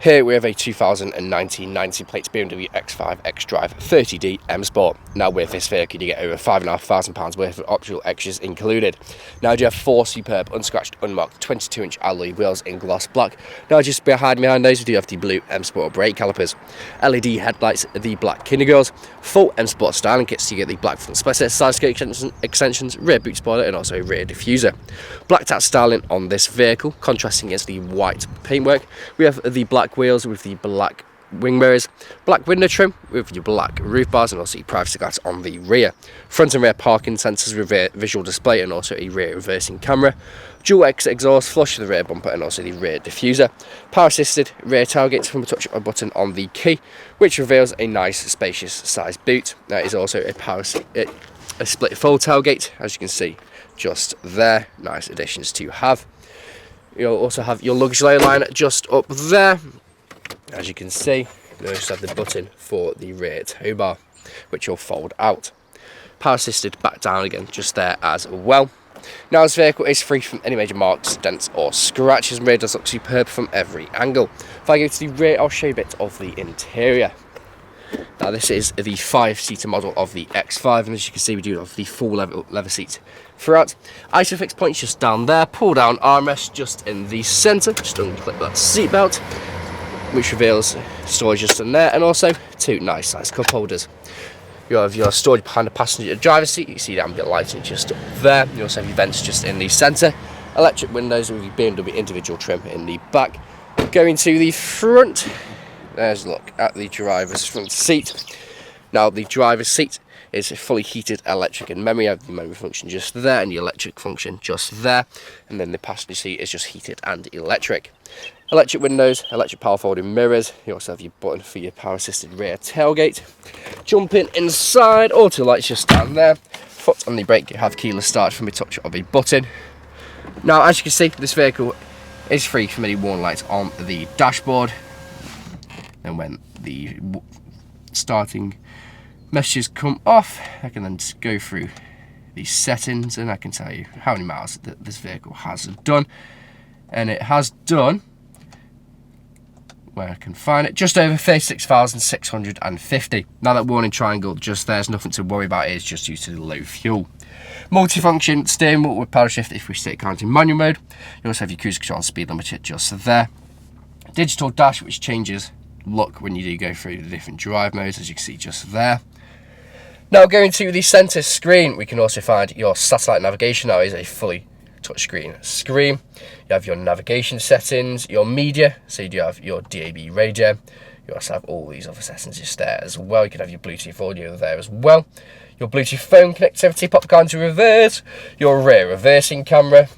Here we have a 2019 90 plate BMW X5 XDRIVE30D M Sport. Now with this vehicle you get over £5,500 worth of optional extras included. Now you have 4 superb unscratched unmarked 22-inch alloy wheels in gloss black. Now just behind those we do have the blue M Sport brake calipers, LED headlights, the black Kinder Grills, full M Sport styling kits. So you get the black front splitter, side skirt extensions, rear boot spoiler and also rear diffuser. Blacked out styling on this vehicle, contrasting against the white paintwork. We have the black wheels with the black wing mirrors, black window trim with your black roof bars and also your privacy glass on the rear. Front and rear parking sensors with rear visual display and also a rear reversing camera. Dual exit exhaust flush with the rear bumper and also the rear diffuser. Power assisted rear tailgates from a touch of a button on the key, which reveals a nice spacious size boot. There is also a split fold tailgate, as you can see just there. Nice additions to have. You'll also have your luggage layer line just up there. As you can see, you also have the button for the rear tow bar, which will fold out. Power assisted back down again just there as well. Now this vehicle is free from any major marks, dents or scratches, and rear does look superb from every angle. If I go to the rear, I'll show you a bit of the interior. Now this is the 5-seater model of the X5, and as you can see we do have the full leather seat throughout. Isofix points just down there, pull down armrest just in the centre, just unclip that seat belt, which reveals storage just in there, and also 2 nice size cup holders. You have your storage behind the passenger driver's seat. You can see the ambient lighting just up there. You also have your vents just in the centre, electric windows with your BMW individual trim in the back. Going to the front, there's a look at the driver's front seat. Now the driver's seat is fully heated electric and memory. You have the memory function just there and the electric function just there, and then the passenger seat is just heated and electric. Electric windows, electric power folding mirrors. You also have your button for your power assisted rear tailgate. Jumping inside, auto lights just down there. Foot on the brake, you have keyless start from a touch of a button. Now as you can see, this vehicle is free from any warning lights on the dashboard. And when the starting messages come off, I can then just go through the settings and I can tell you how many miles that this vehicle has done. And it has done, where I can find it, just over 36,650. Now that warning triangle just there's nothing to worry about, it is just due to the low fuel. Multifunction steering wheel with paddle shift if we stay currently in manual mode. You also have your cruise control and speed limiter just there. Digital dash, which changes look when you do go through the different drive modes, as you can see just there. Now going to the centre screen, we can also find your satellite navigation. Now is a fully touchscreen screen. You have your navigation settings, your media, so you do have your DAB radio. You also have all these other settings just there as well. You can have your Bluetooth audio there as well. Your Bluetooth phone connectivity, pop the car into reverse, your rear reversing camera.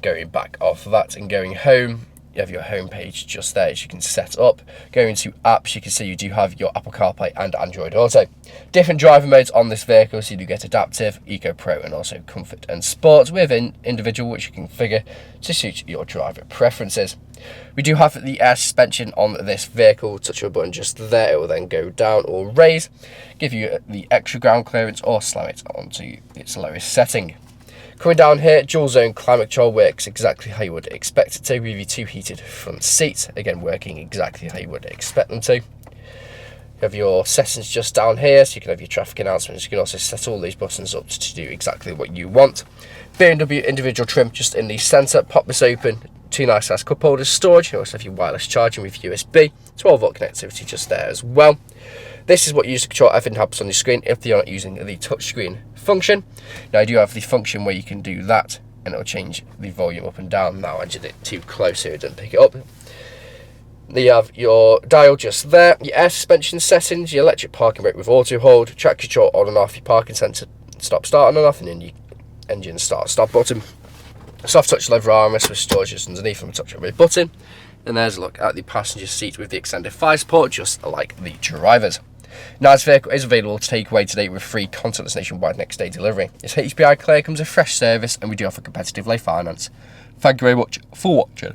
Going back off that and going home, you have your home page just there, as you can set up. Going to apps, you can see you do have your Apple CarPlay and Android Auto. Different driver modes on this vehicle, so you do get Adaptive, Eco Pro and also Comfort and Sport with an individual, which you can configure to suit your driver preferences. We do have the air suspension on this vehicle. Touch a button just there, it will then go down or raise, give you the extra ground clearance or slam it onto its lowest setting. Coming down here, dual zone climate control works exactly how you would expect it to, with your 2 heated front seats, again working exactly how you would expect them to. You have your settings just down here, so you can have your traffic announcements. You can also set all these buttons up to do exactly what you want. BMW individual trim just in the centre, pop this open, 2 nice size cup holders, storage. You also have your wireless charging with USB, 12-volt connectivity just there as well. This is what you use to control everything that happens on your screen if you're not using the touchscreen function. Now I do have the function where you can do that and it will change the volume up and down. Now I did it too close so it didn't pick it up. You have your dial just there, your air suspension settings, your electric parking brake with auto hold, track control on and off, your parking sensor stop start on and off, and then your engine start stop button. Soft touch leather armrest with storage just underneath from a touch of a button. And there's a look at the passenger seat with the extended 5 support, just like the driver's. Now this vehicle is available to take away today with free contactless nationwide next day delivery. It's HPI clear, comes with fresh service, and we do offer competitive low finance. Thank you very much for watching.